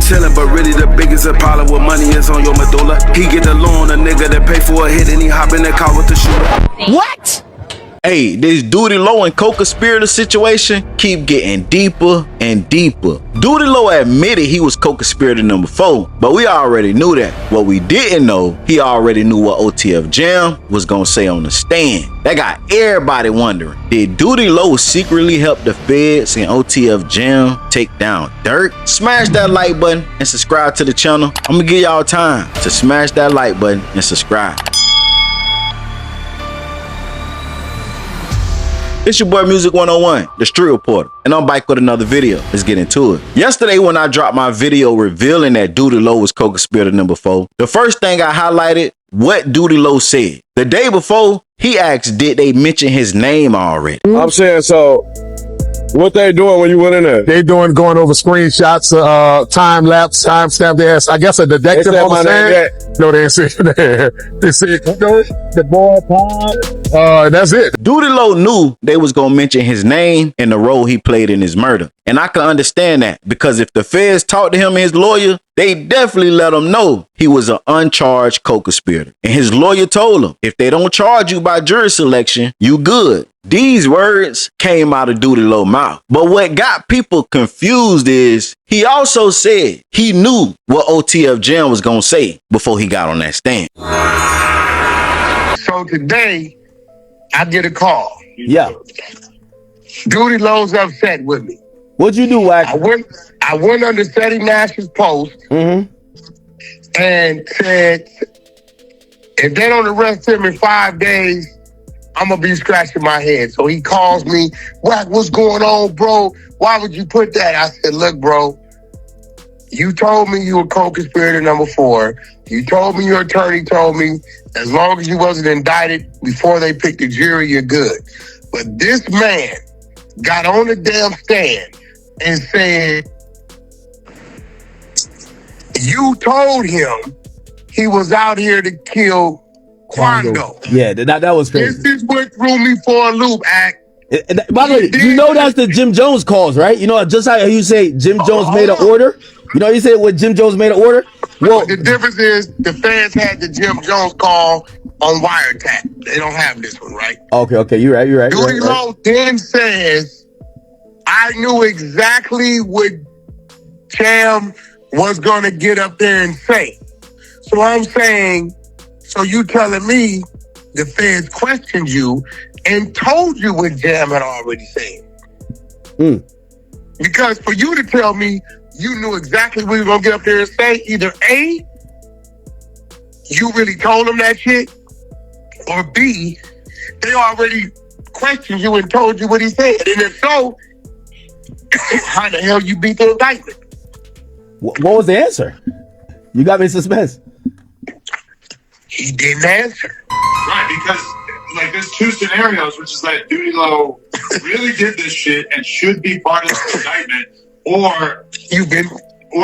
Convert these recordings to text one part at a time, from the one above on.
chillin', but really the biggest Apollo with money is on your medulla. He get the loan, a nigga that pay for a hit, and he hop in the car with the shooter. What? Hey, this Doodie Low and Co-Conspirator situation keep getting deeper and deeper. Doodie Low admitted he was Co-Conspirator number 4, but we already knew that. What we didn't know, he already knew what OTF Jam was gonna say on the stand. That got everybody wondering, did Doodie Low secretly help the feds and OTF Jam take down Durk? Smash that like button and subscribe to the channel. I'm gonna give y'all time to smash that like button and subscribe. It's your boy Music 101, the Street Reporter, and I'm back with another video. Let's get into it. Yesterday when I dropped my video revealing that Doodie Low was Co-Conspirator number 4, the first thing I highlighted what Doodie Low said. The day before, he asked did they mention his name already. I'm saying, so what they doing when you went in there? They going over screenshots, time lapse, time stamp. I guess a detective on the stand. No, they didn't say that. They said the boy Pod. That's it. Doodie Low knew they was gonna mention his name and the role he played in his murder, and I can understand that because if the feds talked to him and his lawyer, they definitely let him know he was an uncharged co-conspirator. And his lawyer told him, if they don't charge you by jury selection, you good. These words came out of Doodie Low's mouth. But what got people confused is he also said he knew what OTF Jam was going to say before he got on that stand. So today, I get a call. Yeah. Doodie Low's upset with me. What'd you do, Wack? I went under Steady Nash's post and said, if they don't arrest him in 5 days, I'm going to be scratching my head. So he calls me, Wack, what's going on, bro? Why would you put that? I said, look, bro, you told me you were co-conspirator number 4. You told me your attorney told me as long as you wasn't indicted before they picked the jury, you're good. But this man got on the damn stand and said, you told him he was out here to kill Quando. Yeah, that was crazy. This is what threw me for a loop, Act. By the way, you know that's the Jim Jones calls, right? You know, just how you say Jim Jones made an order. You know, you say what Jim Jones made an order. Well, the difference is the fans had the Jim Jones call on wiretap. They don't have this one, right? Okay, you're right. Doodie Low then says, I knew exactly what Jam was going to get up there and say. So I'm saying, so you telling me the feds questioned you and told you what Jam had already said. Because for you to tell me you knew exactly what you were going to get up there and say, either A, you really told them that shit, or B, they already questioned you and told you what he said. And if so, how the hell you beat the indictment? What was the answer? You got me in suspense. He didn't answer. Right, because like there's two scenarios, which is that Doodie Low really did this shit and should be part of the indictment, or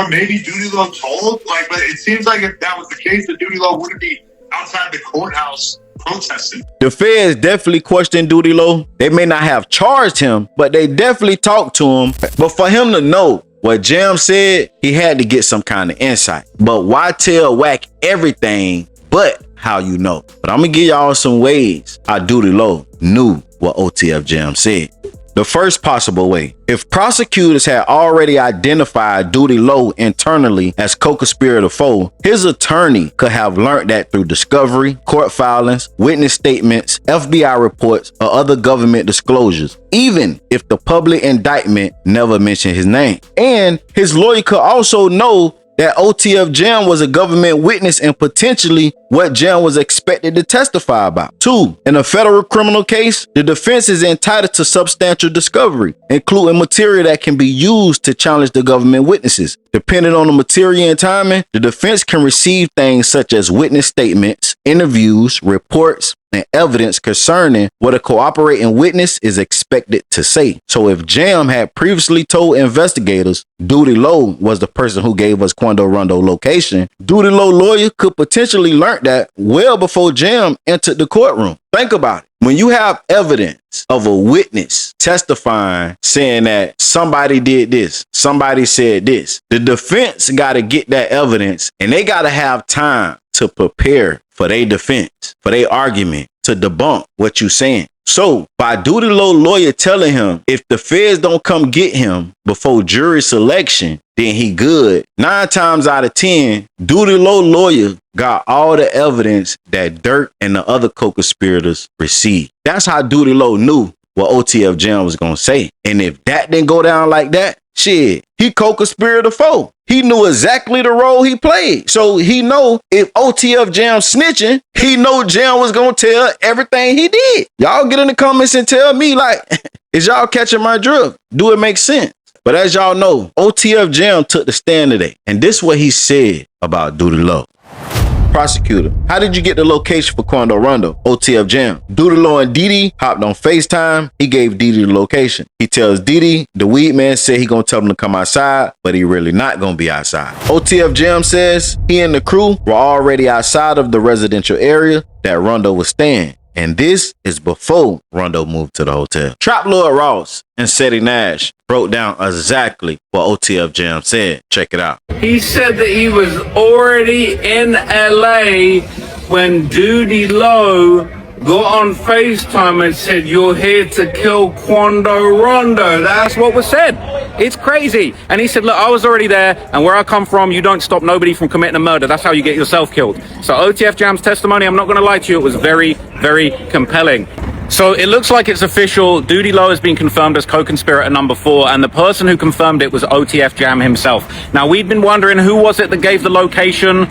maybe Doodie Low told. Like, but it seems like if that was the case, that Doodie Low wouldn't be outside the courthouse protesting. The feds definitely questioned Doodie Low. They may not have charged him, but they definitely talked to him. But for him to know what Jam said, he had to get some kind of insight. But why tell Wack everything but how you know? But I'm gonna give y'all some ways how Doodie Low knew what OTF Jam said. The first possible way, if prosecutors had already identified Doodie Low internally as co-conspirator 4, his attorney could have learned that through discovery, court filings, witness statements, FBI reports, or other government disclosures, even if the public indictment never mentioned his name. And his lawyer could also know that OTF Jam was a government witness and potentially what Jam was expected to testify about. 2, in a federal criminal case, the defense is entitled to substantial discovery, including material that can be used to challenge the government witnesses. Depending on the material and timing, the defense can receive things such as witness statements, interviews, reports, and evidence concerning what a cooperating witness is expected to say. So if Jam had previously told investigators Doodie Lowe was the person who gave us Quando Rondo location, Doodie Lowe lawyer could potentially learn that well before Jam entered the courtroom. Think about it. When you have evidence of a witness testifying, saying that somebody did this, somebody said this, the defense got to get that evidence and they got to have time to prepare for their defense, for their argument, to debunk what you're saying. So by Doodie Lowe lawyer telling him if the feds don't come get him before jury selection, then he good. 9 times out of 10, Doodie Lowe lawyer got all the evidence that Durk and the other co-conspirators received. That's how Doodie Lowe knew what OTF Jam was going to say. And if that didn't go down like that, shit, he co-conspirator 4. He knew exactly the role he played. So he know if OTF Jam snitching, he know Jam was going to tell everything he did. Y'all get in the comments and tell me, like, is y'all catching my drift? Do it make sense? But as y'all know, OTF Jam took the stand today. And this is what he said about Doodie Lowe. Prosecutor, how did you get the location for Quando Rondo? OTF Jam. Doodie Lowe and Doodie hopped on FaceTime. He gave Doodie the location. He tells Doodie the weed man said he gonna tell him to come outside, but he really not gonna be outside. OTF Jam says he and the crew were already outside of the residential area that Rondo was staying. And this is before Rondo moved to the hotel. Trap Lord Ross and Seti Nash broke down exactly what OTF Jam said. Check it out. He said that he was already in LA when Doodie Lowe got on FaceTime and said, "You're here to kill Quando Rondo." That's what was said. It's crazy. And he said, look, I was already there, and where I come from, you don't stop nobody from committing a murder. That's how you get yourself killed. So OTF Jam's testimony, I'm not going to lie to you, it was very, very compelling. So it looks like it's official. Doodie Lowe has been confirmed as co-conspirator number 4, and the person who confirmed it was OTF Jam himself. Now, we'd been wondering who was it that gave the location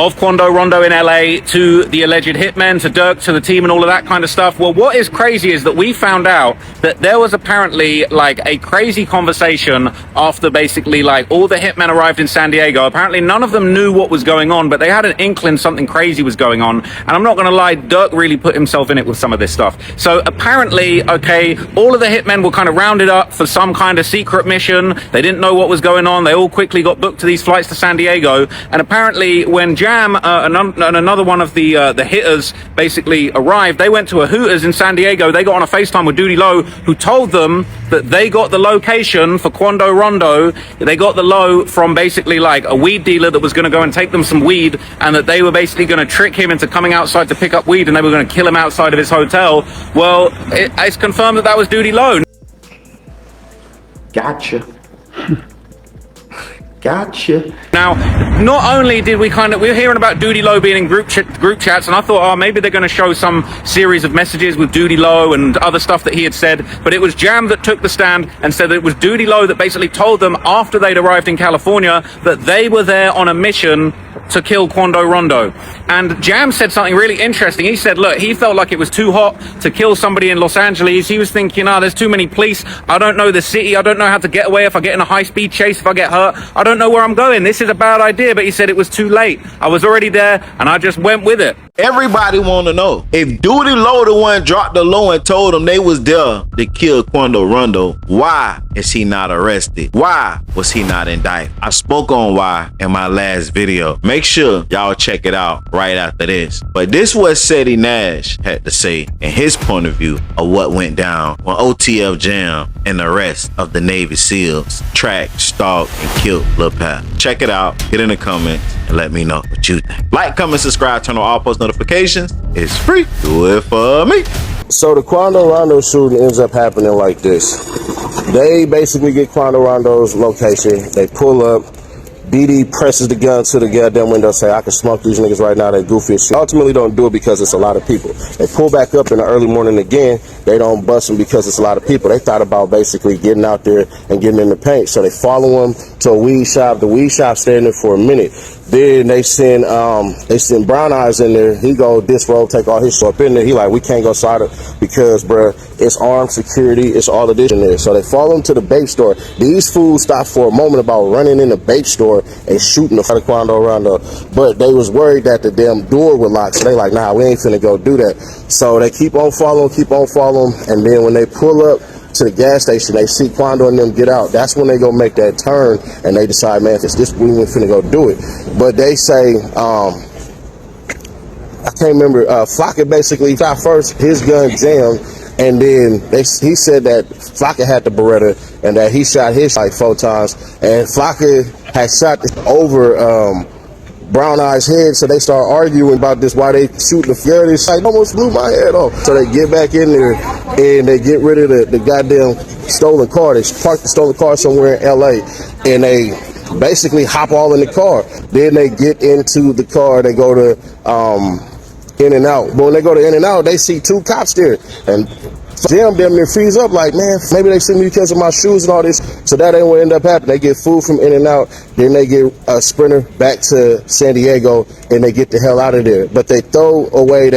of Quando Rondo in LA to the alleged hitmen, to Durk, to the team and all of that kind of stuff. Well, what is crazy is that we found out that there was apparently like a crazy conversation after basically like all the hitmen arrived in San Diego. Apparently none of them knew what was going on, but they had an inkling something crazy was going on. And I'm not going to lie, Durk really put himself in it with some of this stuff. So apparently, okay, all of the hitmen were kind of rounded up for some kind of secret mission. They didn't know what was going on. They all quickly got booked to these flights to San Diego. And apparently when Jam and another one of the hitters basically arrived, they went to a Hooters in San Diego. They got on a FaceTime with Doodie Lowe, who told them that they got the location for Quando Rondo. They got the low from basically like a weed dealer that was going to go and take them some weed, and that they were basically going to trick him into coming outside to pick up weed, and they were going to kill him outside of his hotel. Well, it's confirmed that was Doodie Lowe. Gotcha. Gotcha. Now, not only did we were hearing about Doodie Lowe being in group chats, and I thought, oh, maybe they're going to show some series of messages with Doodie Lowe and other stuff that he had said, but it was Jam that took the stand and said that it was Doodie Lowe that basically told them after they'd arrived in California that they were there on a mission to kill Quando Rondo. And Jam said something really interesting. He said, look, he felt like it was too hot to kill somebody in Los Angeles. He was thinking, there's too many police. I don't know the city. I don't know how to get away if I get in a high-speed chase, if I get hurt. I don't know where I'm going. This is a bad idea. But he said it was too late. I was already there, and I just went with it. Everybody want to know, if Doodie Lowe the one dropped the low and told them they was there to kill Quando Rondo, why is he not arrested? Why was he not indicted? I spoke on why in my last video. Make sure y'all check it out right after this. But this is what Seti Nash had to say in his point of view of what went down when OTF Jam and the rest of the Navy SEALs tracked, stalked, and killed Lil Pap. Check it out, get in the comments, and let me know what you think. Like, comment, subscribe, turn on all post notifications. It's free. Do it for me. So the Quando Rondo shooting ends up happening like this. They basically get Quando Rondo's location. They pull up. BD presses the gun to the goddamn window, say, I can smoke these niggas right now. They goofy as shit. Ultimately don't do it because it's a lot of people. They pull back up in the early morning again. They don't bust them because it's a lot of people. They thought about basically getting out there and getting in the paint. So they follow them to a weed shop. The weed shop staying there for a minute. Then they send Brown Eyes in there. He go disrobe, take all his stuff up in there. He like, we can't go side it because, bruh, It's armed security. It's all of this in there. So they follow him to the vape store. These fools stopped for a moment about running in the vape store and shooting the Quando Rondo. But they was worried that the damn door would lock. So they like, nah, we ain't finna go do that. So they keep on following. And then when they pull up to the gas station, they see Quando and them get out. That's when they go make that turn and they decide, man, if it's this, we ain't finna go do it. But they say, I can't remember, Flocka basically shot first, his gun jammed, and then he said that Flocka had the Beretta and that he shot his like 4 times, and Flocka had shot over Brown Eye's head, so they start arguing about this, why they shooting the girl. This like almost blew my head off. So they get back in there and they get rid of the goddamn stolen car. They parked the stolen car somewhere in LA and they basically hop all in the car. Then they get into the car, they go to In-N-Out. But when they go to In-N-Out, they see 2 cops there. And Jim damn near freeze up like, man, maybe they sent me because of my shoes and all this. So that ain't what ended up happening. They get food from In-N-Out, then they get a Sprinter back to San Diego, and they get the hell out of there. But they throw away,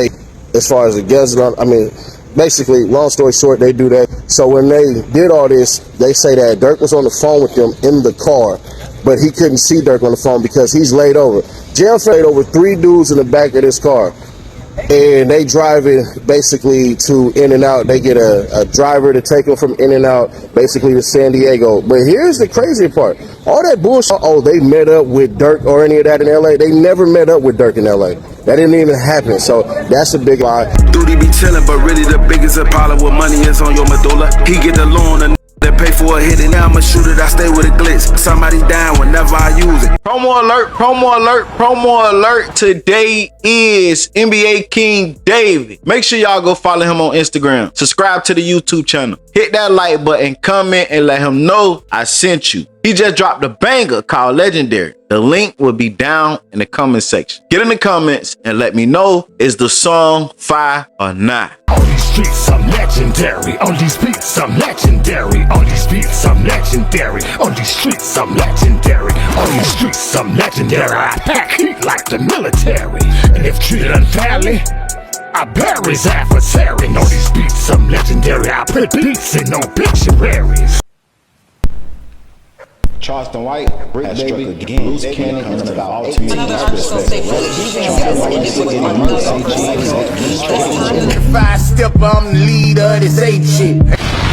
as far as the guns, I mean, basically, long story short, they do that. So when they did all this, they say that Durk was on the phone with them in the car, but he couldn't see Durk on the phone because he's laid over. Jim laid over 3 dudes in the back of this car. And they driving basically to In-N-Out. They get a driver to take them from In-N-Out basically to San Diego. But here's the crazy part. All that bullshit, oh, they met up with Durk or any of that in LA. They never met up with Durk in LA. That didn't even happen. So that's a big lie. Doodie be chillin', but really the biggest Apollo with money is on your medulla. He get the loan that pay for a hit, and now I'm a shooter that stay with a glitz. Somebody down whenever I use it. Promo alert, promo alert, promo alert. Today is NBA King David. Make sure y'all go follow him on Instagram. Subscribe to the YouTube channel. Hit that like button, comment, and let him know I sent you. He just dropped a banger called Legendary. The link will be down in the comment section. Get in the comments and let me know, is the song fire or not? On these streets, I'm legendary. On these beats, I'm legendary. On these beats, I'm legendary. On these streets, I'm legendary. On these streets, I'm legendary. I pack heat like the military. And if treated unfairly, I bury his adversary. On these beats, I'm legendary. I put beats in obituaries. Charleston White, Brick Baby, Loose Cannon, and about ultimate If I step, I'm the leader of this 8 shit.